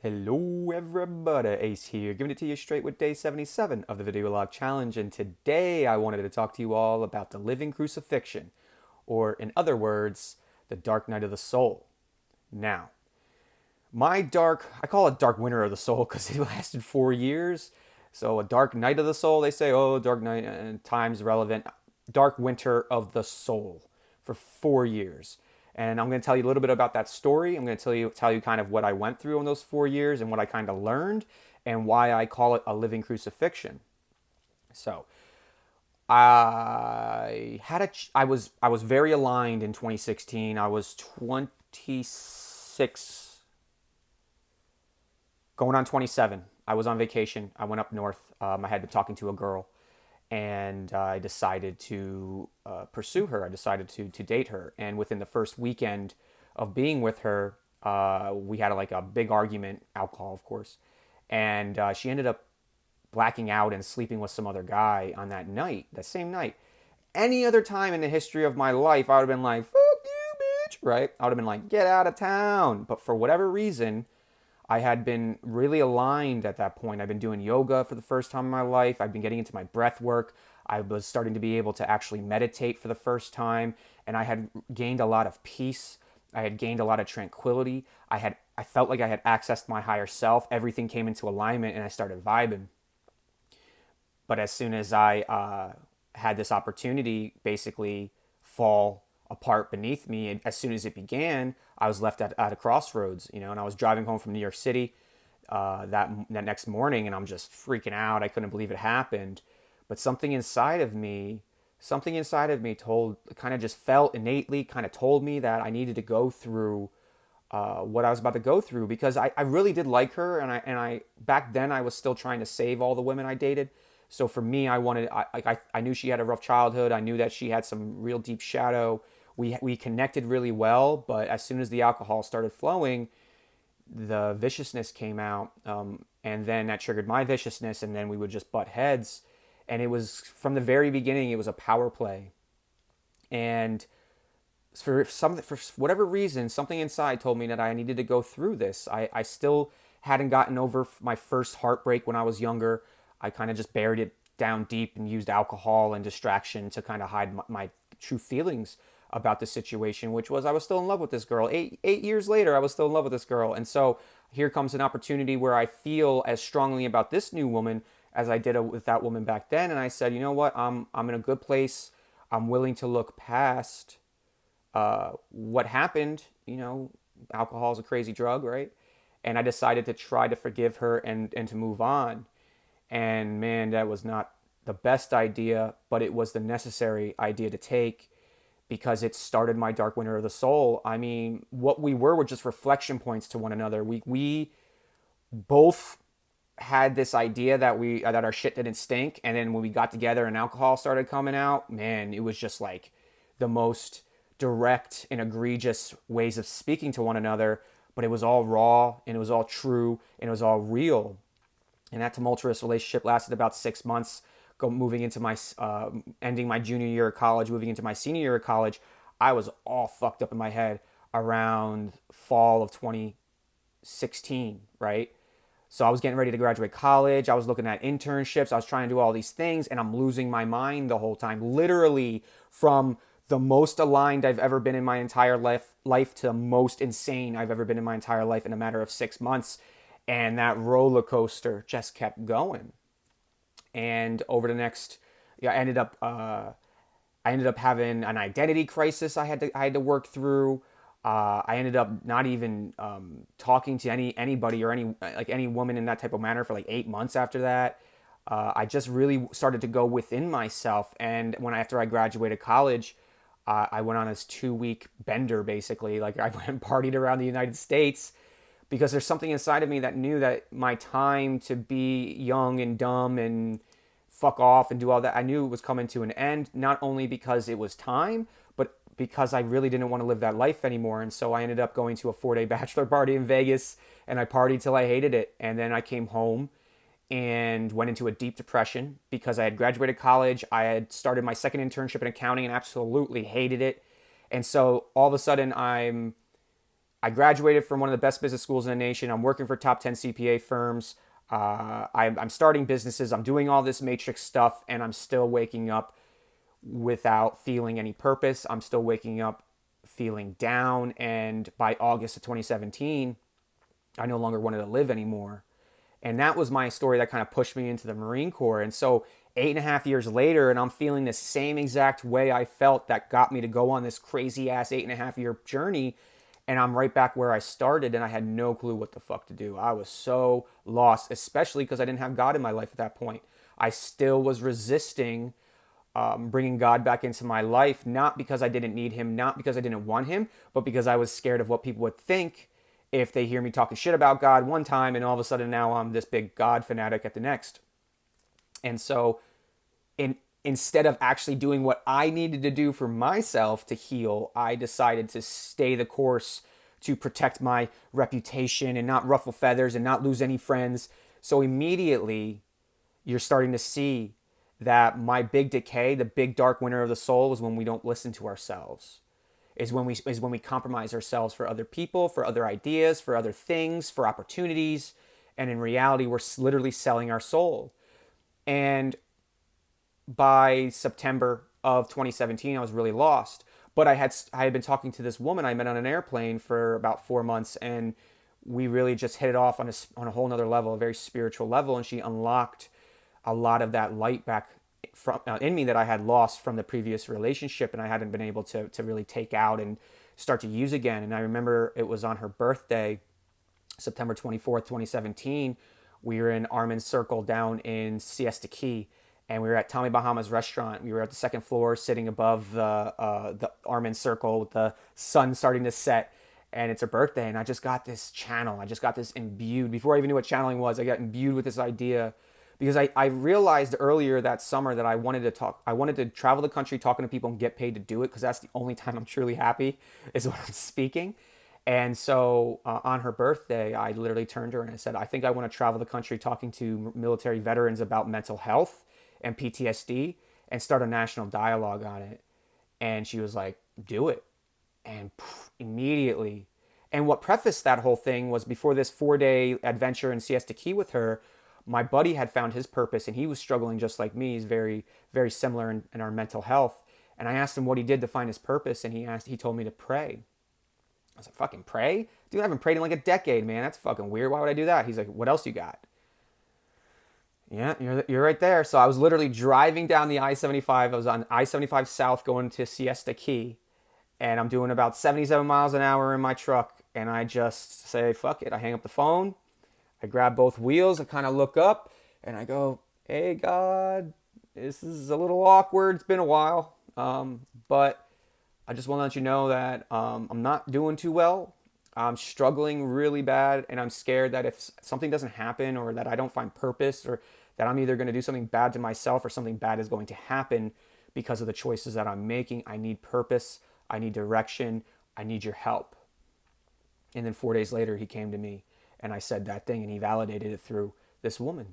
Hello everybody, Ace here, giving it to you straight with day 77 of the Video Log Challenge, and today I wanted to talk to you all about the living crucifixion, or in other words, the dark night of the soul. Now, I call it dark winter of the soul because it lasted 4 years. So a dark night of the soul, they say, oh, dark night, and time's relevant. Dark winter of the soul for 4 years. And I'm going to tell you a little bit about that story. I'm going to tell you kind of what I went through in those 4 years and what I kind of learned and why I call it a living crucifixion. So I was very aligned in 2016. I was 26, going on 27. I was on vacation. I went up north. I had been talking to a girl, and I decided to pursue her. I decided to date her. And within the first weekend of being with her, we had like a big argument, alcohol, of course. And she ended up blacking out and sleeping with some other guy on that same night. Any other time in the history of my life, I would have been like, fuck you, bitch, right? I would have been like, get out of town. But for whatever reason, I had been really aligned at that point. I've been doing yoga for the first time in my life. I've been getting into my breath work. I was starting to be able to actually meditate for the first time, and I had gained a lot of peace. I had gained a lot of tranquility. I felt like I had accessed my higher self. Everything came into alignment, and I started vibing. But as soon as I had this opportunity basically fall apart beneath me, and as soon as it began, I was left at a crossroads, and I was driving home from New York City that next morning, and I'm just freaking out. I couldn't believe it happened. But something inside of me kind of just felt innately, kind of told me that I needed to go through what I was about to go through, because I really did like her, and I back then I was still trying to save all the women I dated. So for me, I knew she had a rough childhood. I knew that she had some real deep shadow. We connected really well, but as soon as the alcohol started flowing, the viciousness came out, and then that triggered my viciousness, and then we would just butt heads. And it was from the very beginning, it was a power play. And for whatever reason, something inside told me that I needed to go through this. I still hadn't gotten over my first heartbreak when I was younger. I kind of just buried it down deep and used alcohol and distraction to kind of hide my true feelings about the situation, which was I was still in love with this girl. Eight years later, I was still in love with this girl. And so here comes an opportunity where I feel as strongly about this new woman as I did with that woman back then. And I said, you know what? I'm in a good place. I'm willing to look past what happened. Alcohol is a crazy drug, right? And I decided to try to forgive her and to move on. And man, that was not the best idea, but it was the necessary idea to take, because it started my dark winter of the soul. I mean, what we were just reflection points to one another. We both had this idea that our shit didn't stink, and then when we got together and alcohol started coming out, man, it was just like the most direct and egregious ways of speaking to one another, but it was all raw, and it was all true, and it was all real. And that tumultuous relationship lasted about 6 months. Moving into my ending my junior year of college, moving into my senior year of college, I was all fucked up in my head around fall of 2016, right? So I was getting ready to graduate college. I was looking at internships. I was trying to do all these things, and I'm losing my mind the whole time. Literally, from the most aligned I've ever been in my entire life to the most insane I've ever been in my entire life in a matter of 6 months. And that roller coaster just kept going. And over the next, yeah, I ended up having an identity crisis. I had to work through. I ended up not even talking to anybody or any woman in that type of manner for like 8 months after that. I just really started to go within myself. And after I graduated college, I went on this 2 week bender, basically. Like, I went and partied around the United States, because there's something inside of me that knew that my time to be young and dumb and fuck off and do all that, I knew it was coming to an end, not only because it was time, but because I really didn't want to live that life anymore. And so I ended up going to a 4-day bachelor party in Vegas, and I partied till I hated it. And then I came home and went into a deep depression because I had graduated college. I had started my second internship in accounting and absolutely hated it. And so all of a sudden I'm I graduated from one of the best business schools in the nation. I'm working for top 10 CPA firms. I'm starting businesses. I'm doing all this matrix stuff, and I'm still waking up without feeling any purpose. I'm still waking up feeling down. And by August of 2017, I no longer wanted to live anymore. And that was my story that kind of pushed me into the Marine Corps. And so 8.5 years later, and I'm feeling the same exact way I felt that got me to go on this crazy ass 8.5 year journey. And I'm right back where I started, and I had no clue what the fuck to do. I was so lost, especially because I didn't have God in my life at that point. I still was resisting bringing God back into my life, not because I didn't need him, not because I didn't want him, but because I was scared of what people would think if they hear me talking shit about God one time and all of a sudden now I'm this big God fanatic at the next. And so instead of actually doing what I needed to do for myself to heal, I decided to stay the course to protect my reputation and not ruffle feathers and not lose any friends. So immediately you're starting to see that my big decay, the big dark winter of the soul, is when we don't listen to ourselves. Is when we compromise ourselves for other people, for other ideas, for other things, for opportunities, and in reality, we're literally selling our soul. And by September of 2017, I was really lost. But I had been talking to this woman I met on an airplane for about 4 months, and we really just hit it off on a whole nother level, a very spiritual level, and she unlocked a lot of that light back from in me that I had lost from the previous relationship, and I hadn't been able to really take out and start to use again. And I remember it was on her birthday, September 24th, 2017. We were in Armin's Circle down in Siesta Key, and we were at Tommy Bahama's restaurant. We were at the second floor, sitting above the Armin Circle with the sun starting to set. And it's her birthday, and I just got this channel. I just got this imbued. Before I even knew what channeling was, I got imbued with this idea because I realized earlier that summer that I wanted to travel the country talking to people and get paid to do it, because that's the only time I'm truly happy is when I'm speaking. And so on her birthday, I literally turned to her and I said, I think I want to travel the country talking to military veterans about mental health and PTSD and start a national dialogue on it. And she was like, do it. And immediately. And what prefaced that whole thing was, before this 4-day adventure in Siesta Key with her, my buddy had found his purpose, and he was struggling just like me. He's very, very similar in our mental health. And I asked him what he did to find his purpose, and he told me to pray. I was like, fucking pray? Dude, I haven't prayed in like a decade, man. That's fucking weird. Why would I do that? He's like, what else you got? Yeah, you're right there. So I was literally driving down the I-75. I was on I-75 South going to Siesta Key, and I'm doing about 77 miles an hour in my truck, and I just say, fuck it. I hang up the phone. I grab both wheels. I kind of look up, and I go, hey, God, this is a little awkward. It's been a while, but I just want to let you know that I'm not doing too well. I'm struggling really bad, and I'm scared that if something doesn't happen, or that I don't find purpose, or that I'm either going to do something bad to myself or something bad is going to happen because of the choices that I'm making. I need purpose. I need direction. I need your help. And then 4 days later, he came to me, and I said that thing, and he validated it through this woman.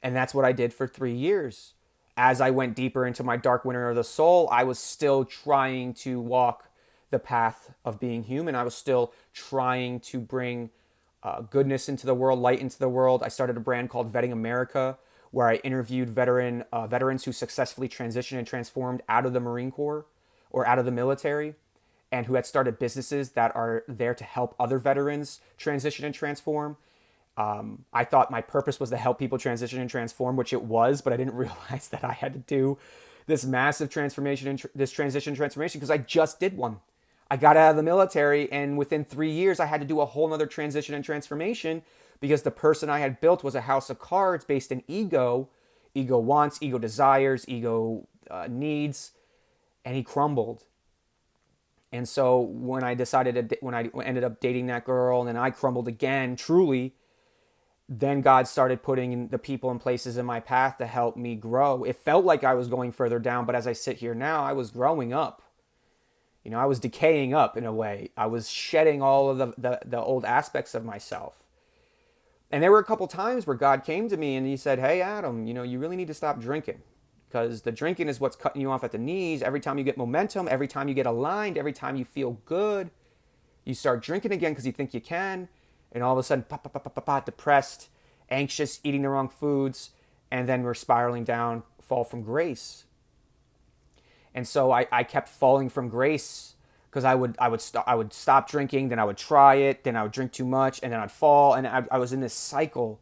And that's what I did for 3 years. As I went deeper into my dark winter of the soul, I was still trying to walk the path of being human. I was still trying to bring goodness into the world, light into the world. I started a brand called Vetting America, where I interviewed veterans who successfully transitioned and transformed out of the Marine Corps or out of the military, and who had started businesses that are there to help other veterans transition and transform. I thought my purpose was to help people transition and transform, which it was, but I didn't realize that I had to do this massive transformation and this transition transformation because I just did one. I got out of the military, and within 3 years, I had to do a whole nother transition and transformation because the person I had built was a house of cards based in ego. Ego wants, ego desires, ego needs, and he crumbled. And so when I ended up dating that girl, and then I crumbled again, truly, then God started putting the people and places in my path to help me grow. It felt like I was going further down, but as I sit here now, I was growing up. You know, I was decaying up in a way. I was shedding all of the old aspects of myself. And there were a couple times where God came to me and he said, hey, Adam, you know, you really need to stop drinking, because the drinking is what's cutting you off at the knees. Every time you get momentum, every time you get aligned, every time you feel good, You start drinking again because you think you can, and all of a sudden, depressed, anxious, eating the wrong foods, and then we're spiraling down, fall from grace. And so I kept falling from grace because I would stop drinking, then I would try it, then I would drink too much, and then I'd fall, and I was in this cycle.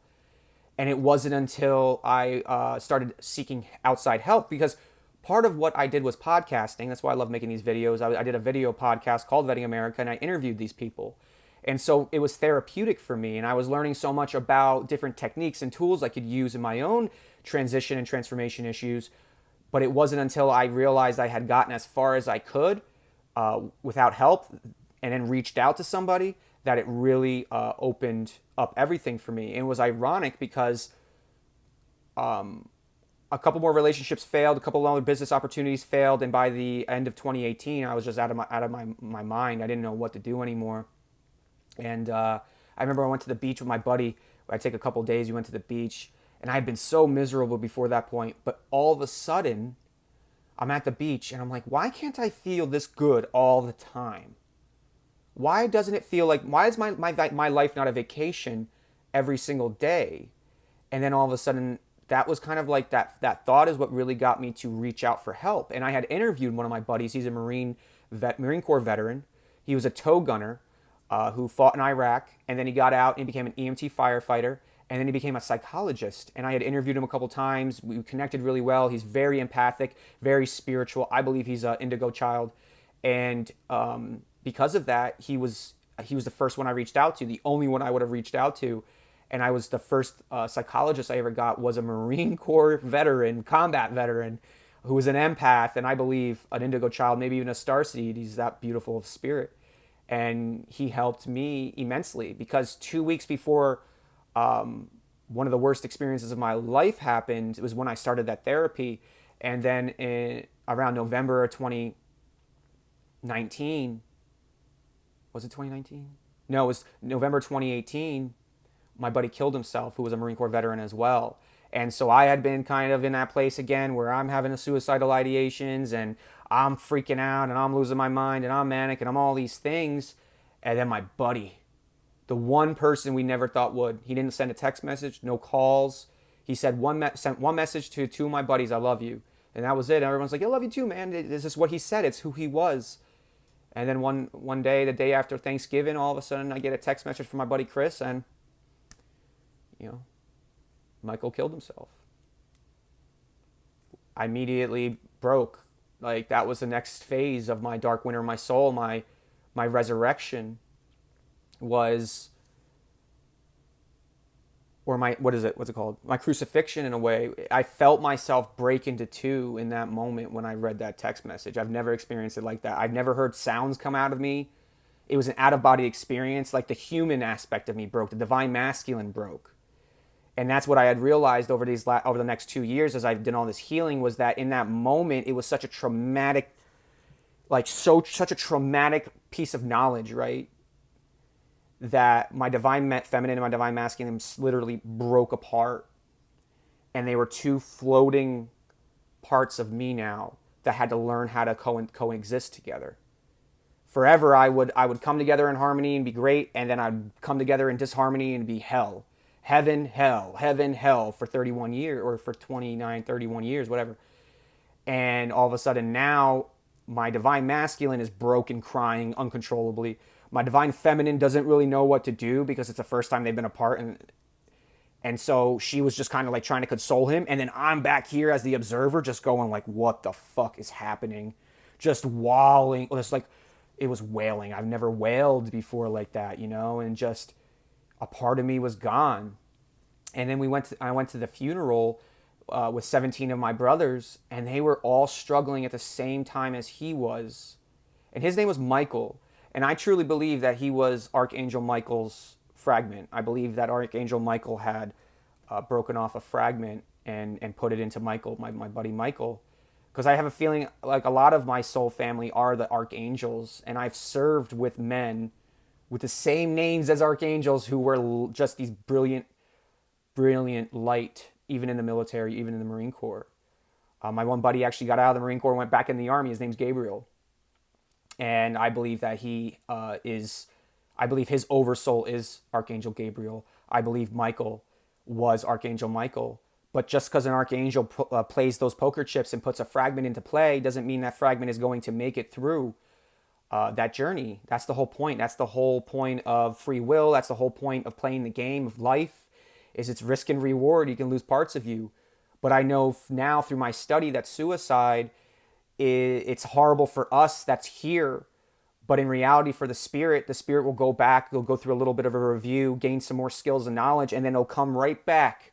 And it wasn't until I started seeking outside help, because part of what I did was podcasting. That's why I love making these videos. I did a video podcast called Vetting America, and I interviewed these people. And so it was therapeutic for me, and I was learning so much about different techniques and tools I could use in my own transition and transformation issues. But it wasn't until I realized I had gotten as far as I could without help, and then reached out to somebody, that it really opened up everything for me. And it was ironic because a couple more relationships failed, a couple other business opportunities failed, and by the end of 2018, I was just out of my mind. I didn't know what to do anymore. And I remember I went to the beach with my buddy. I take a couple days. We went to the beach, and I had been so miserable before that point. But all of a sudden, I'm at the beach, and I'm like, why can't I feel this good all the time? Why doesn't it feel like, why is my life not a vacation every single day? And then all of a sudden, that was kind of like that thought is what really got me to reach out for help. And I had interviewed one of my buddies. He's a Marine Corps veteran. He was a tow gunner who fought in Iraq, and then he got out and became an EMT firefighter, and then he became a psychologist. And I had interviewed him a couple times. We connected really well. He's very empathic, very spiritual. I believe he's an indigo child. And because of that, he was the first one I reached out to, the only one I would have reached out to. And I was the first psychologist I ever got was a Marine Corps veteran, combat veteran, who was an empath, and I believe an indigo child, maybe even a starseed. He's that beautiful of spirit. And he helped me immensely, because 2 weeks before one of the worst experiences of my life happened, it was when I started that therapy. And then around November of 2019, was it 2019? No, it was November 2018. My buddy killed himself, who was a Marine Corps veteran as well. And so I had been kind of in that place again where I'm having the suicidal ideations, and I'm freaking out, and I'm losing my mind, and I'm manic, and I'm all these things. And then my buddy, the one person we never thought would, he didn't send a text message, no calls. He said sent one message to two of my buddies, "I love you." And that was it. Everyone's like, "I love you too, man." This is what he said. It's who he was. And then one day, the day after Thanksgiving, all of a sudden I get a text message from my buddy Chris, and Michael killed himself. I immediately broke. Like, that was the next phase of my dark winter of my soul. My resurrection was, or what's it called? My crucifixion, in a way. I felt myself break into two in that moment when I read that text message. I've never experienced it like that. I've never heard sounds come out of me. It was an out-of-body experience. Like, the human aspect of me broke. The divine masculine broke. And that's what I had realized over the next 2 years as I've done all this healing, was that in that moment, it was such a traumatic, such a traumatic piece of knowledge, right? That my divine feminine and my divine masculine literally broke apart. And they were two floating parts of me now that had to learn how to coexist together. Forever, I would come together in harmony and be great, and then I'd come together in disharmony and be hell. Heaven, hell for 31 years, or for 29, 31 years, whatever. And all of a sudden now, my divine masculine is broken, crying uncontrollably. My divine feminine doesn't really know what to do because it's the first time they've been apart. And so she was just kind of like trying to console him. And then I'm back here as the observer, just going like, what the fuck is happening? Just wailing. It's like, it was wailing. I've never wailed before like that, and just a part of me was gone. And then I went to the funeral with 17 of my brothers, and they were all struggling at the same time as he was. And his name was Michael. And I truly believe that he was Archangel Michael's fragment. I believe that Archangel Michael had broken off a fragment and put it into Michael, my buddy Michael. Because I have a feeling like a lot of my soul family are the archangels, and I've served with men with the same names as archangels who were just these brilliant light, even in the military, even in the Marine Corps. My one buddy actually got out of the Marine Corps and went back in the Army. His name's Gabriel. And I believe that he is I believe his oversoul is Archangel Gabriel. I believe Michael was Archangel Michael. But just because an archangel plays those poker chips and puts a fragment into play doesn't mean that fragment is going to make it through that journey. That's the whole point. That's the whole point of free will. That's the whole point of playing the game of life, is it's risk and reward. You can lose parts of you. But I know now through my study that suicide, it's horrible for us that's here. But in reality, for the spirit will go back. It'll go through a little bit of a review, gain some more skills and knowledge, and then it'll come right back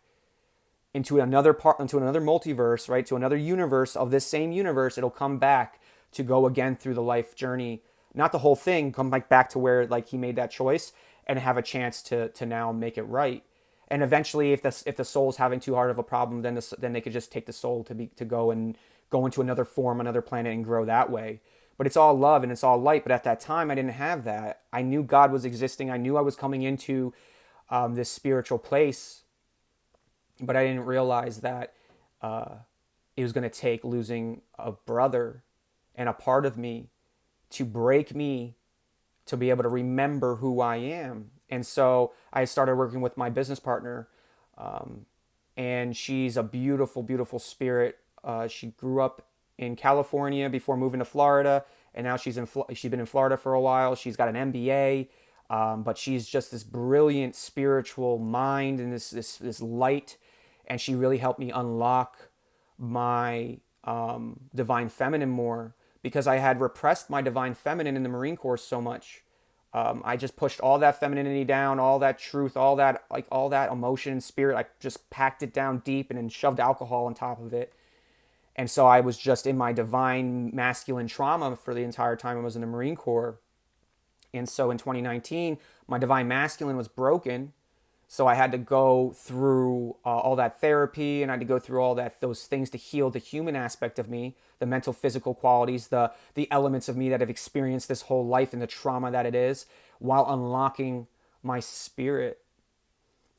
into another part, into another multiverse, right? To another universe of this same universe. It'll come back to go again through the life journey. Not the whole thing, come back to where like he made that choice and have a chance to now make it right. And eventually, if the soul's having too hard of a problem, then they could just take the soul to go into another form, another planet, and grow that way. But it's all love and it's all light. But at that time, I didn't have that. I knew God was existing. I knew I was coming into this spiritual place. But I didn't realize that it was going to take losing a brother and a part of me to break me to be able to remember who I am. And so I started working with my business partner, and she's a beautiful, beautiful spirit. She grew up in California before moving to Florida, and now she's been in Florida for a while. She's got an MBA, but she's just this brilliant spiritual mind and this light, and she really helped me unlock my divine feminine more, because I had repressed my divine feminine in the Marine Corps so much. I just pushed all that femininity down, all that truth, all that emotion and spirit. I just packed it down deep and then shoved alcohol on top of it. And so I was just in my divine masculine trauma for the entire time I was in the Marine Corps. And so in 2019, my divine masculine was broken. So I had to go through all that therapy, and I had to go through those things to heal the human aspect of me, the mental, physical qualities, the elements of me that have experienced this whole life and the trauma that it is, while unlocking my spirit.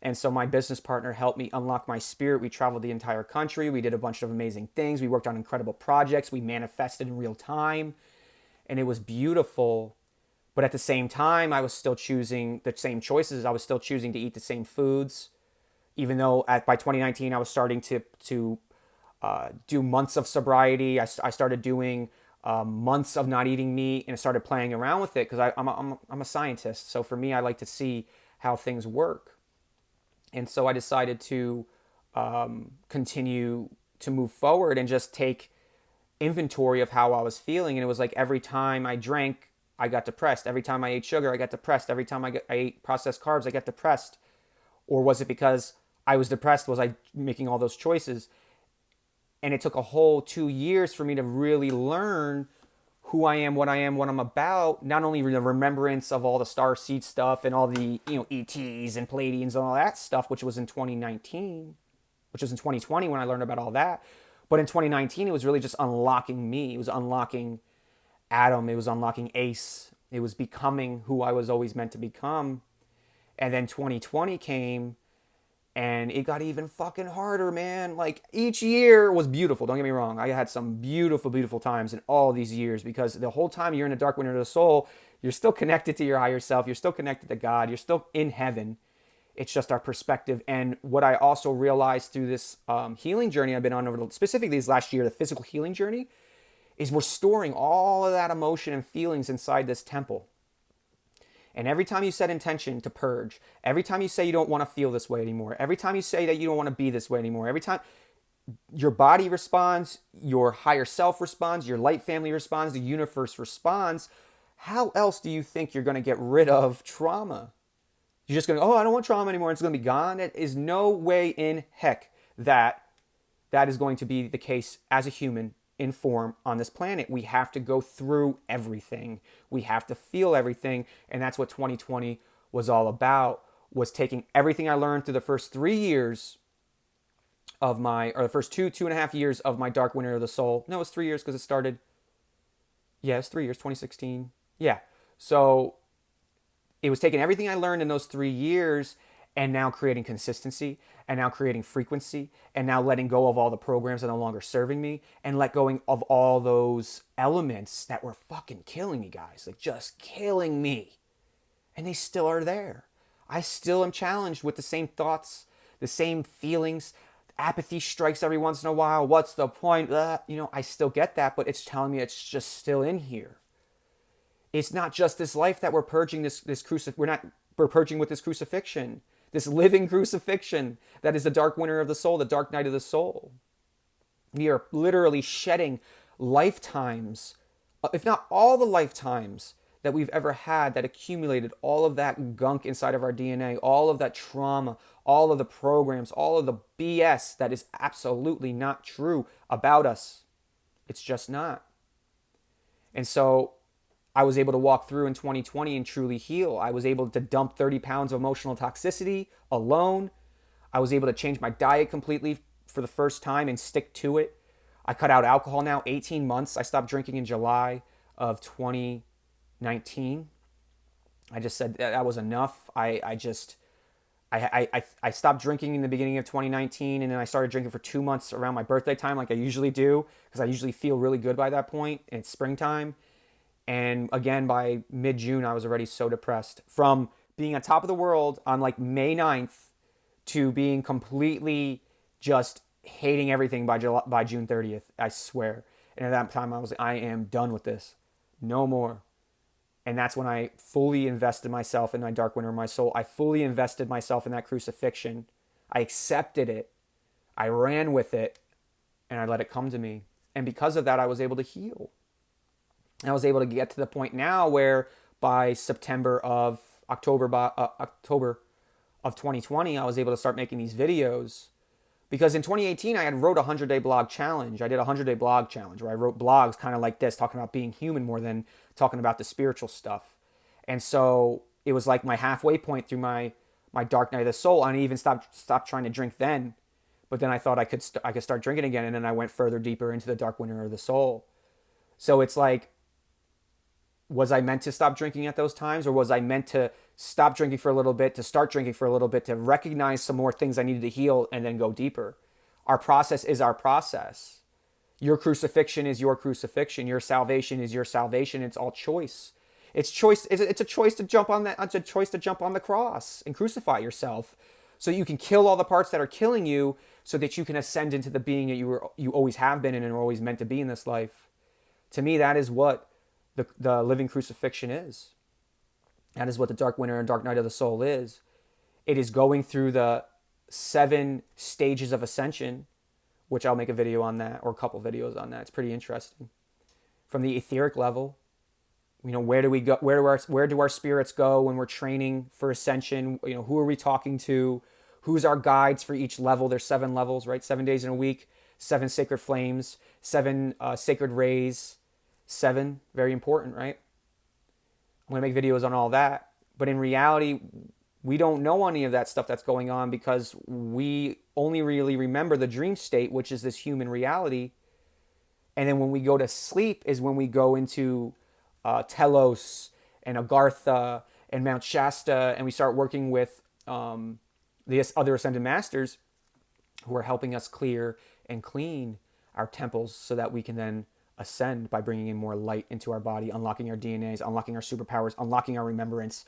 And so my business partner helped me unlock my spirit. We traveled the entire country. We did a bunch of amazing things. We worked on incredible projects. We manifested in real time, and it was beautiful. But at the same time, I was still choosing the same choices. I was still choosing to eat the same foods, even though by 2019 I was starting to do months of sobriety. I started doing months of not eating meat, and I started playing around with it because I'm a scientist. So for me, I like to see how things work, and so I decided to continue to move forward and just take inventory of how I was feeling. And it was like every time I drank, I got depressed. Every time I ate sugar, I got depressed. Every time I ate processed carbs, I got depressed. Or was it because I was depressed? Was I making all those choices? And it took a whole 2 years for me to really learn who I am, what I'm about. Not only the remembrance of all the star seed stuff and all the ETs and Pleiadians and all that stuff, which was in 2019, which was in 2020 when I learned about all that. But in 2019, it was really just unlocking me. It was unlocking Adam. It was unlocking Ace. It was becoming who I was always meant to become. And then 2020 came, and it got even fucking harder, man. Like, each year was beautiful. Don't get me wrong. I had some beautiful, beautiful times in all these years, because the whole time you're in a dark winter of the soul, you're still connected to your higher self. You're still connected to God. You're still in heaven. It's just our perspective. And what I also realized through this healing journey I've been on specifically this last year, the physical healing journey, is we're storing all of that emotion and feelings inside this temple. And every time you set intention to purge, every time you say you don't want to feel this way anymore, every time you say that you don't want to be this way anymore, every time your body responds, your higher self responds, your light family responds, the universe responds, how else do you think you're going to get rid of trauma? You're just going to, I don't want trauma anymore, it's going to be gone. It is no way in heck that is going to be the case as a human in form on this planet. We have to go through everything. We have to feel everything. And that's what 2020 was all about, was taking everything I learned through the first 3 years of the first two and a half years of my dark winter of the soul. No, it was 3 years because it started, it's 3 years, 2016. Yeah. So it was taking everything I learned in those 3 years and now creating consistency, and now creating frequency, and now letting go of all the programs that are no longer serving me, and let go of all those elements that were fucking killing me, guys. Like, just killing me. and they still are there. I still am challenged with the same thoughts, the same feelings. Apathy strikes every once in a while. What's the point? I still get that, but it's telling me it's just still in here. It's not just this life that we're purging we're purging with this crucifixion, this living crucifixion that is the dark winter of the soul, the dark night of the soul. We are literally shedding lifetimes, if not all the lifetimes that we've ever had, that accumulated all of that gunk inside of our DNA, all of that trauma, all of the programs, all of the BS that is absolutely not true about us. It's just not. And so I was able to walk through in 2020 and truly heal. I was able to dump 30 pounds of emotional toxicity alone. I was able to change my diet completely for the first time and stick to it. I cut out alcohol now 18 months. I stopped drinking in July of 2019. I just said that was enough. I stopped drinking in the beginning of 2019, and then I started drinking for 2 months around my birthday time like I usually do, because I usually feel really good by that point, and it's springtime. And again, by mid-June, I was already so depressed. From being on top of the world on like May 9th to being completely just hating everything by June 30th, I swear. And at that time, I am done with this. No more. And that's when I fully invested myself in my dark winter of my soul. I fully invested myself in that crucifixion. I accepted it. I ran with it. And I let it come to me. And because of that, I was able to heal. I was able to get to the point now where by October of 2020, I was able to start making these videos. Because in 2018, I had wrote a 100-day blog challenge. I did a 100-day blog challenge where I wrote blogs kind of like this, talking about being human more than talking about the spiritual stuff. And so it was like my halfway point through my dark night of the soul. I even stopped trying to drink then. But then I thought I could start drinking again. And then I went further deeper into the dark winter of the soul. So it's like, was I meant to stop drinking at those times? Or was I meant to stop drinking for a little bit, to start drinking for a little bit, to recognize some more things I needed to heal and then go deeper? Our process is our process. Your crucifixion is your crucifixion. Your salvation is your salvation. It's all choice. It's choice. It's a choice to jump on that. It's a choice to jump on the cross and crucify yourself, so you can kill all the parts that are killing you, so that you can ascend into the being that you always have been and are always meant to be in this life. To me, that is what the living crucifixion is. That is what the dark winter and dark night of the soul is. It is going through the 7 stages of ascension, which I'll make a video on that, or a couple videos on that. It's pretty interesting. From the etheric level, where do we go? Where do our spirits go when we're training for ascension? Who are we talking to? Who's our guides for each level? There's 7 levels, right? 7 days in a week, 7 sacred flames, 7 sacred rays. 7, very important, right? I'm going to make videos on all that. But in reality, we don't know any of that stuff that's going on, because we only really remember the dream state, which is this human reality. And then when we go to sleep is when we go into Telos and Agartha and Mount Shasta, and we start working with the other ascended masters who are helping us clear and clean our temples, so that we can then ascend by bringing in more light into our body, unlocking our DNAs, unlocking our superpowers, unlocking our remembrance,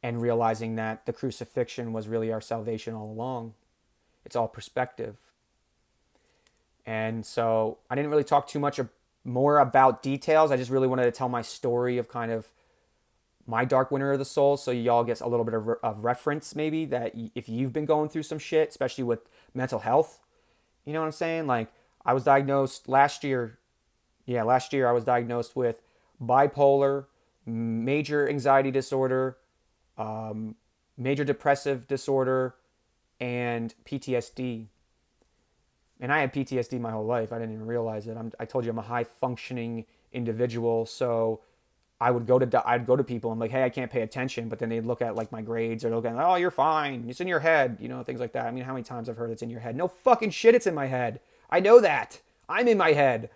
and realizing that the crucifixion was really our salvation all along. It's all perspective. And so I didn't really talk too much more about details. I just really wanted to tell my story of kind of my dark winter of the soul, so y'all get a little bit of reference, maybe, that if you've been going through some shit, especially with mental health, you know what I'm saying? Like, I was diagnosed last year I was diagnosed with bipolar, major anxiety disorder, major depressive disorder, and PTSD. And I had PTSD my whole life. I didn't even realize it. I told you I'm a high-functioning individual, so I'd go to people and like, hey, I can't pay attention, but then they'd look at like my grades, or they'll go, oh, you're fine, it's in your head, things like that. I mean, how many times I've heard it's in your head? No fucking shit, it's in my head. I know that. I'm in my head.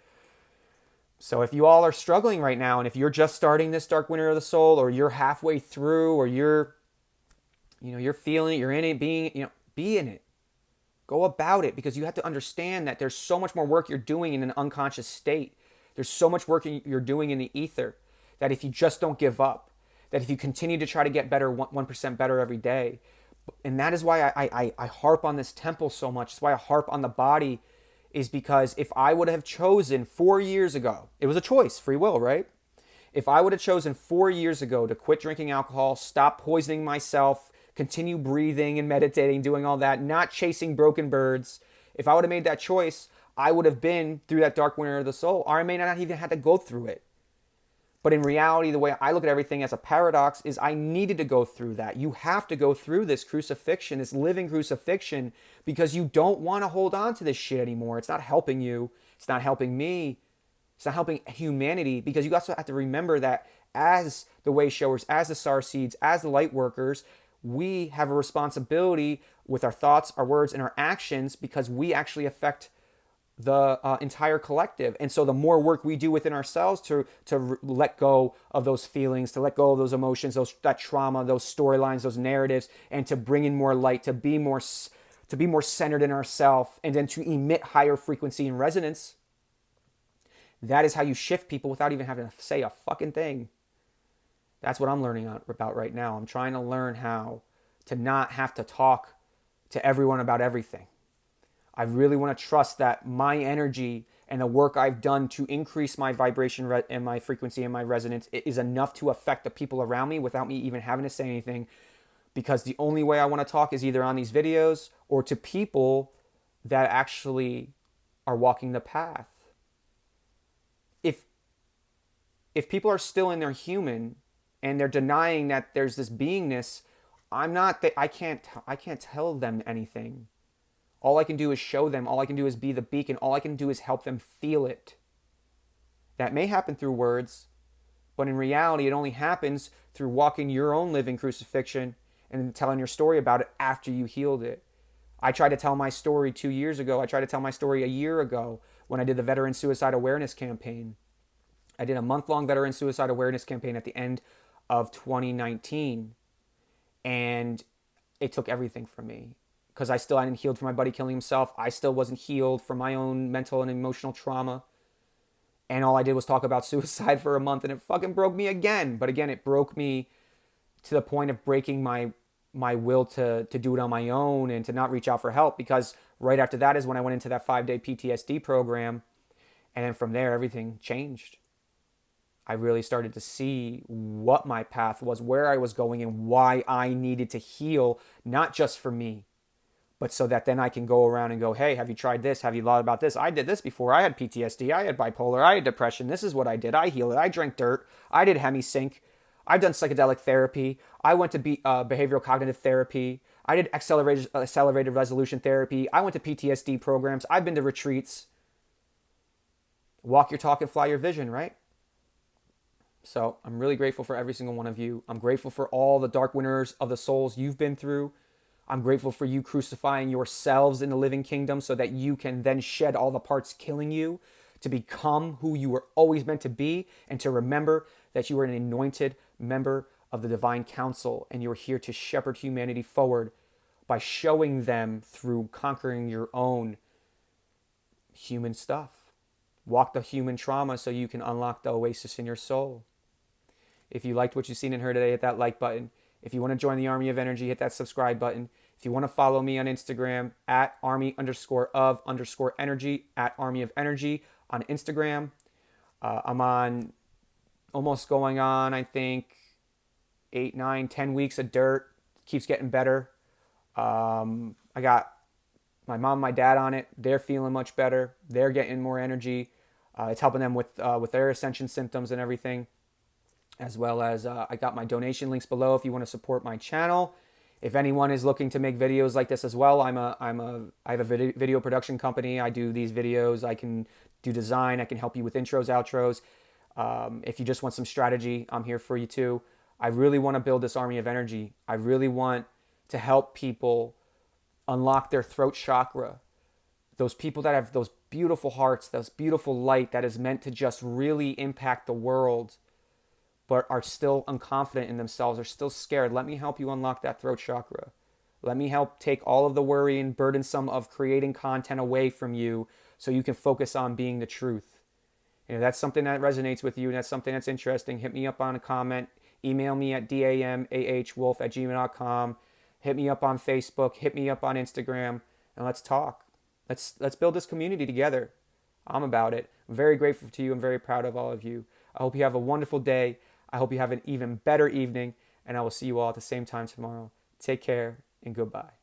So if you all are struggling right now, and if you're just starting this dark winter of the soul, or you're halfway through, or you're feeling it, you're in it, be in it. Go about it, because you have to understand that there's so much more work you're doing in an unconscious state. There's so much work you're doing in the ether, that if you just don't give up, that if you continue to try to get better, 1% better every day. And that is why I harp on this temple so much. That's why I harp on the body, is because if I would have chosen 4 years ago, it was a choice, free will, right? If I would have chosen 4 years ago to quit drinking alcohol, stop poisoning myself, continue breathing and meditating, doing all that, not chasing broken birds, if I would have made that choice, I would have been through that dark winter of the soul, or I may not even have to go through it. But in reality, the way I look at everything as a paradox is I needed to go through that. You have to go through this crucifixion, this living crucifixion, because you don't want to hold on to this shit anymore. It's not helping you. It's not helping me. It's not helping humanity, because you also have to remember that as the way showers, as the star seeds, as the light workers, we have a responsibility with our thoughts, our words, and our actions, because we actually affect the entire collective. And so the more work we do within ourselves to let go of those feelings, to let go of those emotions, that trauma, those storylines, those narratives, and to bring in more light, to be more centered in ourselves, and then to emit higher frequency and resonance. That is how you shift people without even having to say a fucking thing. That's what I'm learning about right now. I'm trying to learn how to not have to talk to everyone about everything. I really want to trust that my energy and the work I've done to increase my vibration and my frequency and my resonance is enough to affect the people around me without me even having to say anything. Because the only way I want to talk is either on these videos or to people that actually are walking the path. If people are still in their human and they're denying that there's this beingness, I can't tell them anything. All I can do is show them. All I can do is be the beacon. All I can do is help them feel it. That may happen through words, but in reality, it only happens through walking your own living crucifixion and telling your story about it after you healed it. I tried to tell my story 2 years ago. I tried to tell my story a year ago when I did the Veteran Suicide Awareness Campaign. I did a month-long Veteran Suicide Awareness Campaign at the end of 2019, and it took everything from me. Because I still hadn't healed from my buddy killing himself. I still wasn't healed from my own mental and emotional trauma. And all I did was talk about suicide for a month, and it fucking broke me again. But again, it broke me to the point of breaking my will to do it on my own and to not reach out for help. Because right after that is when I went into that 5-day PTSD program. And then from there, everything changed. I really started to see what my path was, where I was going, and why I needed to heal, not just for me, but so that then I can go around and go, hey, have you tried this? Have you thought about this? I did this before. I had PTSD. I had bipolar. I had depression. This is what I did. I healed it. I drank dirt. I did hemisync. I've done psychedelic therapy. I went to behavioral cognitive therapy. I did accelerated resolution therapy. I went to PTSD programs. I've been to retreats. Walk your talk and fly your vision, right? So I'm really grateful for every single one of you. I'm grateful for all the dark winters of the souls you've been through. I'm grateful for you crucifying yourselves in the living kingdom so that you can then shed all the parts killing you to become who you were always meant to be, and to remember that you are an anointed member of the divine council, and you're here to shepherd humanity forward by showing them through conquering your own human stuff. Walk the human trauma so you can unlock the oasis in your soul. If you liked what you've seen and heard today, hit that like button. If you want to join the Army of Energy, hit that subscribe button. If you want to follow me on Instagram, at army_of_energy, at Army of Energy on Instagram. I'm on almost going on, I think, 8, 9, 10 weeks of dirt. Keeps getting better. I got my mom, my dad on it. They're feeling much better. They're getting more energy. It's helping them with their ascension symptoms and everything. As well as I got my donation links below if you want to support my channel. If anyone is looking to make videos like this as well, I have a video production company. I do these videos. I can do design. I can help you with intros, outros. If you just want some strategy, I'm here for you too. I really want to build this army of energy. I really want to help people unlock their throat chakra. Those people that have those beautiful hearts, those beautiful light that is meant to just really impact the world, but are still unconfident in themselves, are still scared. Let me help you unlock that throat chakra. Let me help take all of the worry and burdensome of creating content away from you so you can focus on being the truth. And if that's something that resonates with you and that's something that's interesting, hit me up on a comment. email me at damahwolf@gmail.com. Hit me up on Facebook. Hit me up on Instagram, and let's talk. Let's build this community together. I'm about it. I'm very grateful to you. I'm very proud of all of you. I hope you have a wonderful day. I hope you have an even better evening, and I will see you all at the same time tomorrow. Take care and goodbye.